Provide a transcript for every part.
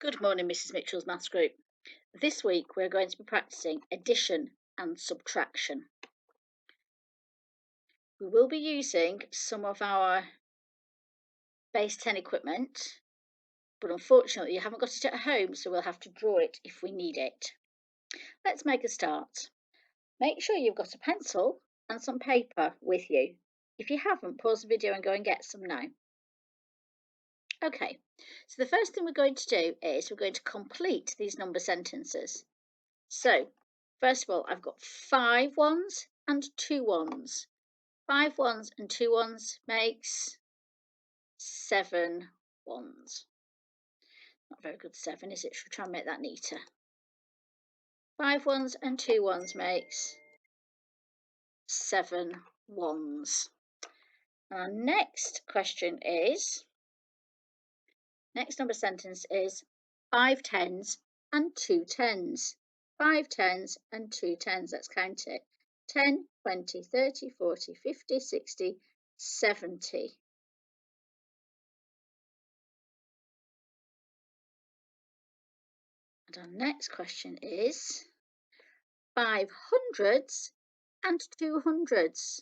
Good morning, Mrs. Mitchell's Maths Group. This week we're going to be practicing addition and subtraction. We will be using some of our base 10 equipment, but unfortunately you haven't got it at home, so we'll have to draw it if we need it. Let's make a start. Make sure you've got a pencil and some paper with you. If you haven't, pause the video and go and get some now. Okay, so the first thing we're going to do is we're going to complete these number sentences. So, first of all, I've got 5 ones and 2 ones. 5 ones and 2 ones makes 7 ones. Not very good 7, is it? Should we try and make that neater? 5 ones and 2 ones makes 7 ones. Our next number sentence is 5 tens and 2 tens. 5 tens and 2 tens. Let's count it. 10, 20, 30, 40, 50, 60, 70. And our next question is 5 hundreds and 2 hundreds.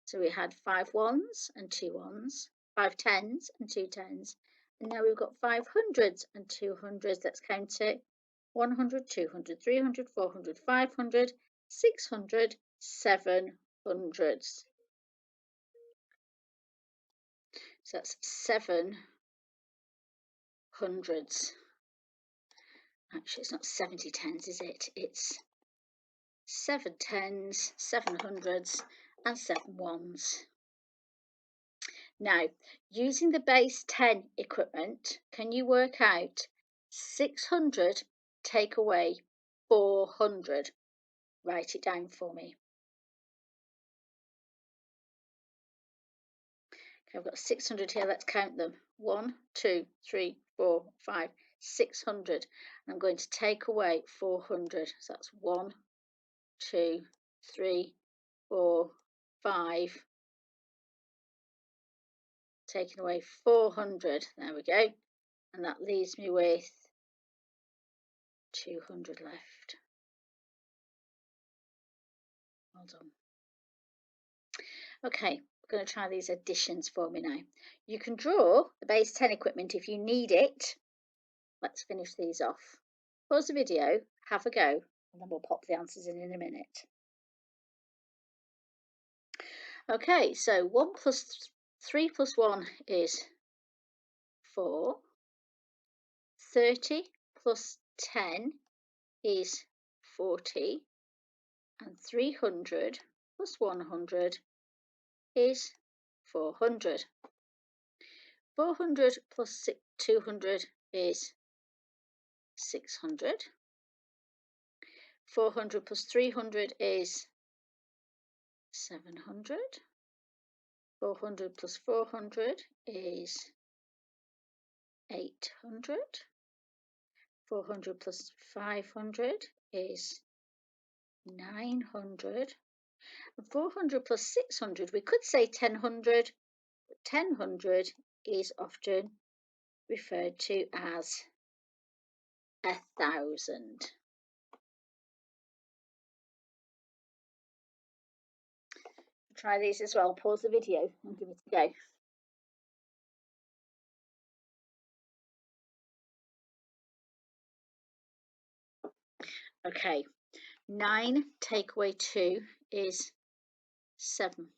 So we had 5 ones and 2 ones, 5 tens and 2 tens. And now we've got 5 hundreds and 2 hundreds. Let's count it. 100, 200, 300, 400, 500, 600, 700. So that's 7 hundreds. Actually, it's not 70 tens, is it? It's 7 tens, 7 hundreds, and 7 ones. Now, using the base 10 equipment, can you work out 600 take away 400? Write it down for me. Okay, I've got 600 here. Let's count them. 1, 2, 3, 4, 5, 600. And I'm going to take away 400. So that's 1, 2, 3, 4, 5. Taking away 400. There we go. And that leaves me with 200 left. Well done. Okay, we're going to try these additions for me now. You can draw the base 10 equipment if you need it. Let's finish these off. Pause the video, have a go, and then we'll pop the answers in a minute. Okay, so 3 plus 1 is 4. 30 plus 10 is 40. And 300 plus 100 is 400. 400 plus 200 is 600. 400 plus 300 is 700. 400 plus 400 is 800. 400 plus 500 is 900. And 400 plus 600, we could say 1000, but 1000 is often referred to as 1000. Try these as well. Pause the video and give it a go. Okay, 9 take away 2 is 7.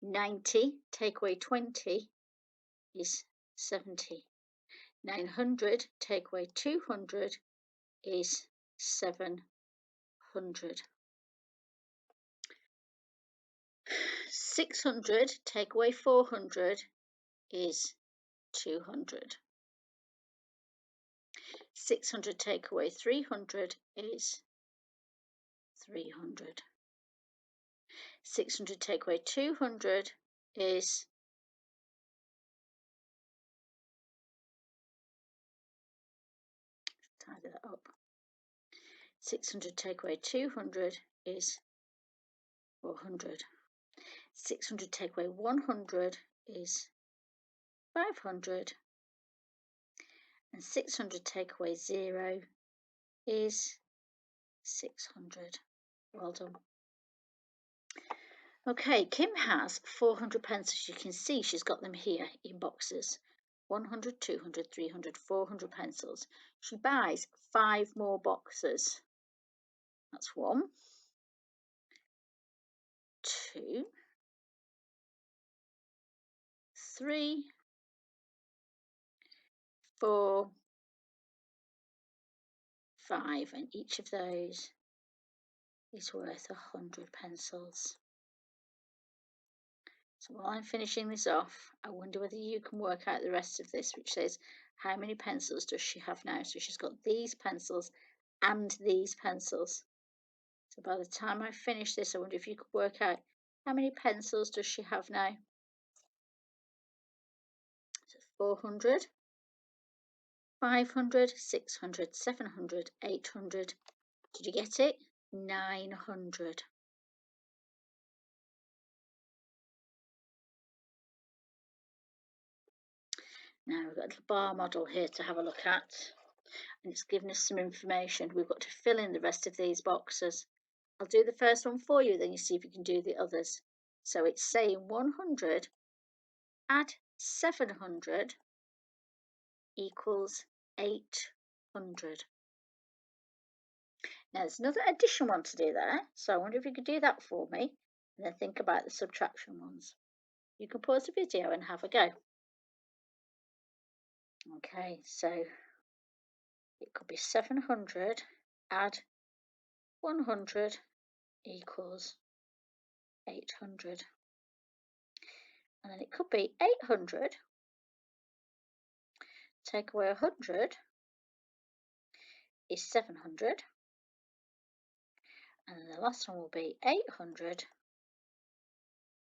90 take away 20 is 70. 900 take away 200 is 700. 600 take away 400 is 200. 600 take away 300 is 300. 600 take away 200 is 600 take away 200 is 400. 600 take away 100 is 500. And 600 take away 0 is 600. Well done. Okay, Kim has 400 pencils. You can see she's got them here in boxes. 100, 200, 300, 400 pencils. She buys 5 more boxes. That's 1, 2, 3, 4, 5, and each of those is worth 100 pencils. So while I'm finishing this off, I wonder whether you can work out the rest of this, which says how many pencils does she have now? So she's got these pencils and these pencils. So by the time I finish this, I wonder if you could work out how many pencils does she have now? So 400, 500, 600, 700, 800. Did you get it? 900. Now we've got a little bar model here to have a look at, and it's given us some information. We've got to fill in the rest of these boxes. I'll do the first one for you, then you see if you can do the others. So it's saying 100 add 700 equals 800. Now there's another addition one to do there, so I wonder if you could do that for me, and then think about the subtraction ones. You can pause the video and have a go. Okay, so it could be 700 add 100 equals 800. And then it could be 800 take away 100 is 700. And then the last one will be 800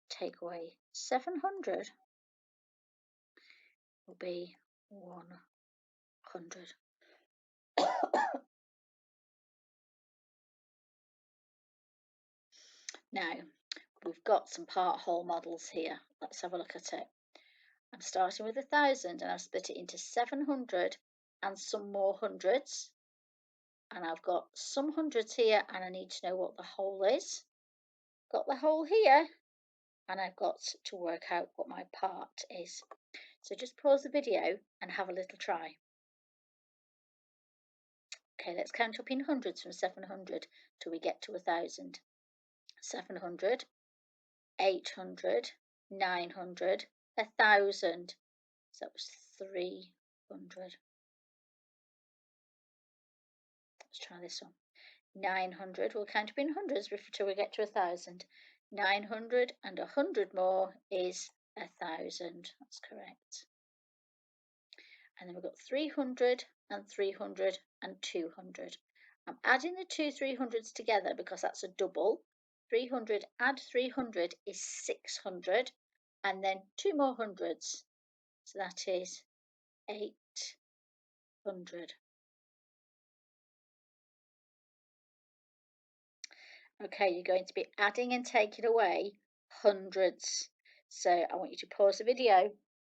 take away 700 will be 100. Now, we've got some part-whole models here. Let's have a look at it. I'm starting with 1,000 and I've split it into 700 and some more hundreds. And I've got some hundreds here and I need to know what the whole is. Got the whole here and I've got to work out what my part is. So just pause the video and have a little try. Okay, let's count up in hundreds from 700 till we get to 1,000. 700, 800, 900, 1,000. So that was 300. Let's try this one. 900, we'll count up in hundreds till we get to 1,000. 900 and 100 more is 1,000. That's correct. And then we've got 300 and 300 and 200. I'm adding the two 300s together because that's a double. 300 add 300 is 600, and then two more hundreds. So that is 800. Okay, you're going to be adding and taking away hundreds. So I want you to pause the video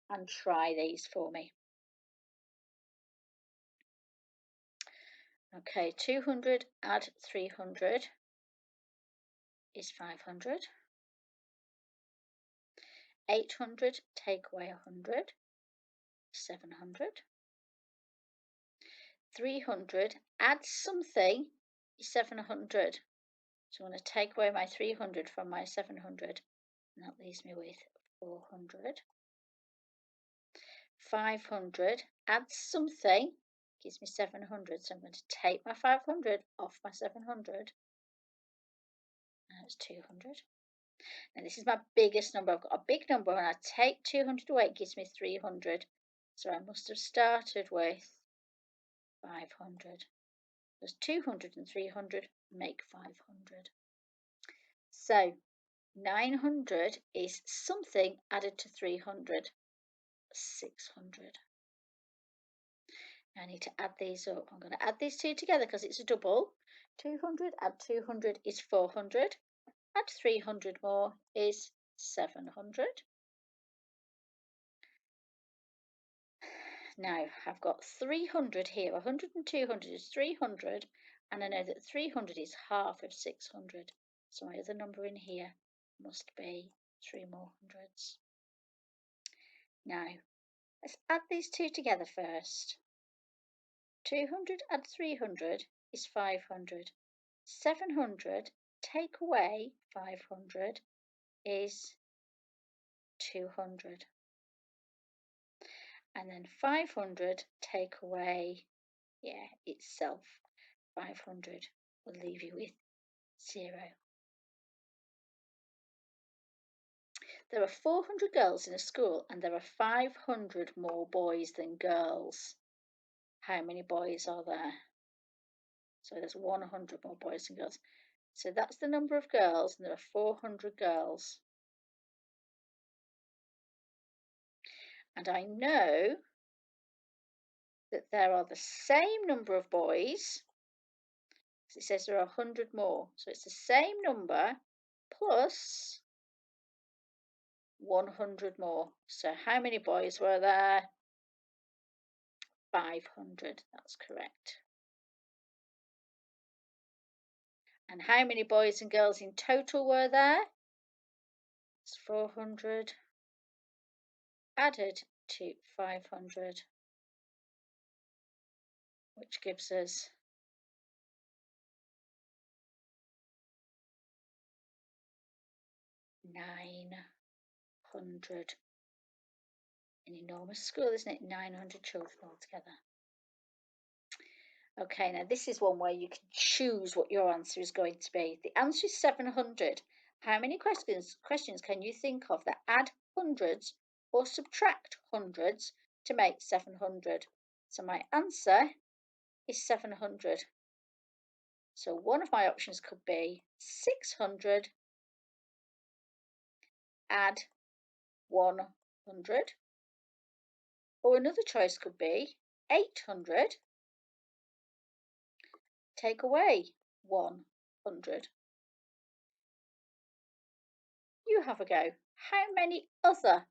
and try these for me. Okay, 200 add 300 is 500. 800 take away 100, 700. 300 add something is 700. So I'm going to take away my 300 from my 700, and that leaves me with 400. 500 add something gives me 700, so I'm going to take my 500 off my 700, and that's 200. Now this is my biggest number. I've got a big number, and I take 200 away, it gives me 300. So I must have started with 500. There's 200 and 300 make 500. So 900 is something added to 300, 600. Now I need to add these up. I'm going to add these two together because it's a double. 200 add 200 is 400. Add 300 more is 700. Now, I've got 300 here. 100 and 200 is 300, and I know that 300 is half of 600. So my other number in here must be 3 more hundreds. Now, let's add these two together first. 200 add 300 is 500. 700 take away 500 is 200. And then 500 take away, itself, 500 will leave you with 0. There are 400 girls in a school and there are 500 more boys than girls. How many boys are there? So there's 100 more boys than girls. So that's the number of girls, and there are 400 girls. And I know that there are the same number of boys, because it says there are 100 more. So it's the same number plus 100 more. So how many boys were there? 500. That's correct. And how many boys and girls in total were there? It's 400 added to 500, which gives us 900. An enormous school, isn't it? 900 children altogether. Okay, now this is one where you can choose what your answer is going to be. The answer is 700. How many questions can you think of that add hundreds or subtract hundreds to make 700? So my answer is 700. So one of my options could be 600 add 100, or another choice could be 800 take away 100. You have a go. How many other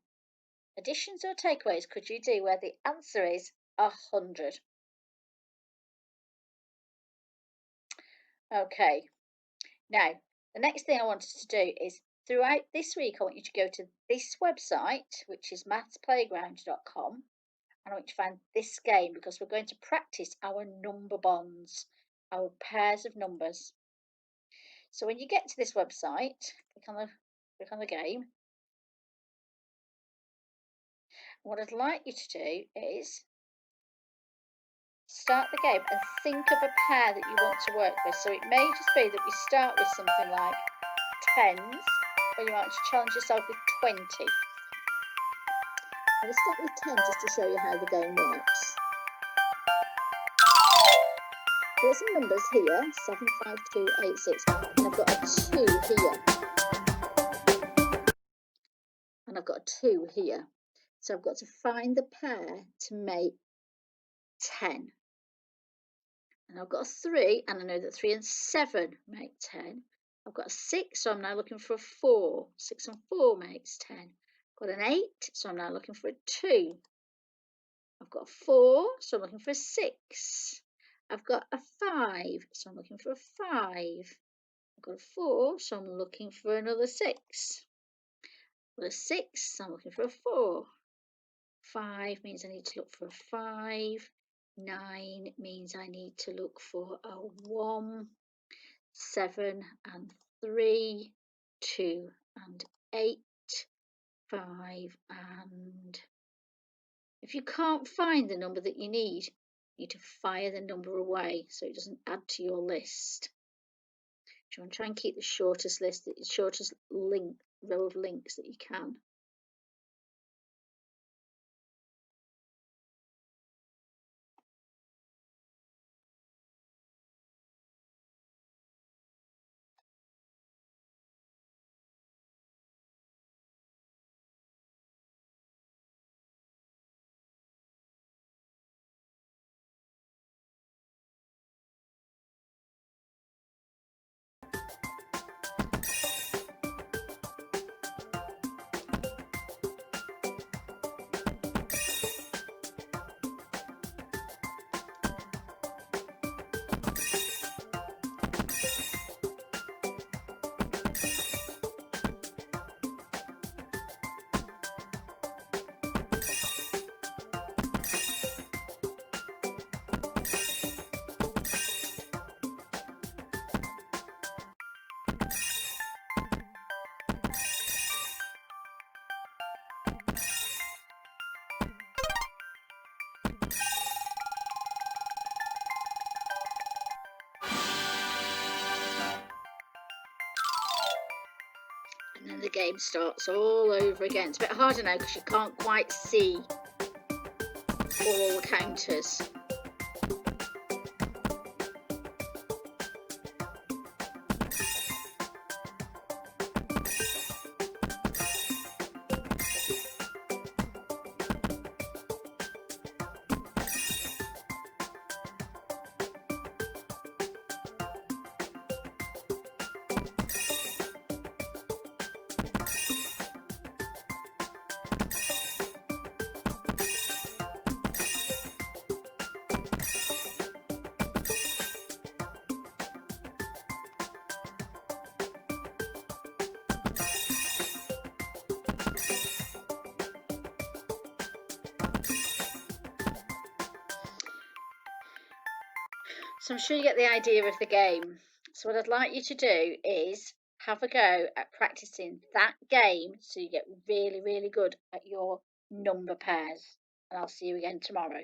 additions or takeaways could you do where the answer is 100? Okay, now the next thing I want us to do is throughout this week I want you to go to this website, which is mathsplayground.com, and I want you to find this game because we're going to practice our number bonds, our pairs of numbers. So when you get to this website, click on the game. What I'd like you to do is start the game and think of a pair that you want to work with. So it may just be that we start with something like tens, or you might want to challenge yourself with 20. I'm going to start with 10 just to show you how the game works. There's some numbers here, 7, 5, 2, 8, 6, and I've got a 2 here. And I've got a 2 here. So I've got to find the pair to make 10. And I've got a 3, and I know that 3 and 7 make 10. I've got a 6, so I'm now looking for a 4. 6 and 4 makes 10. I've got an 8, so I'm now looking for a 2. I've got a 4, so I'm looking for a 6. I've got a 5, so I'm looking for a 5. I've got a 4, so I'm looking for another 6. I've got a 6, so I'm looking for a 4. 5 means I need to look for a 5. 9 means I need to look for a 1. 7 and 3, 2 and 8, 5 and... If you can't find the number that you need to fire the number away so it doesn't add to your list. You want to try and keep the shortest list, the shortest row of links that you can. game starts all over again. It's a bit harder now because you can't quite see all the counters. So I'm sure you get the idea of the game. So what I'd like you to do is have a go at practicing that game so you get really, really good at your number pairs. And I'll see you again tomorrow.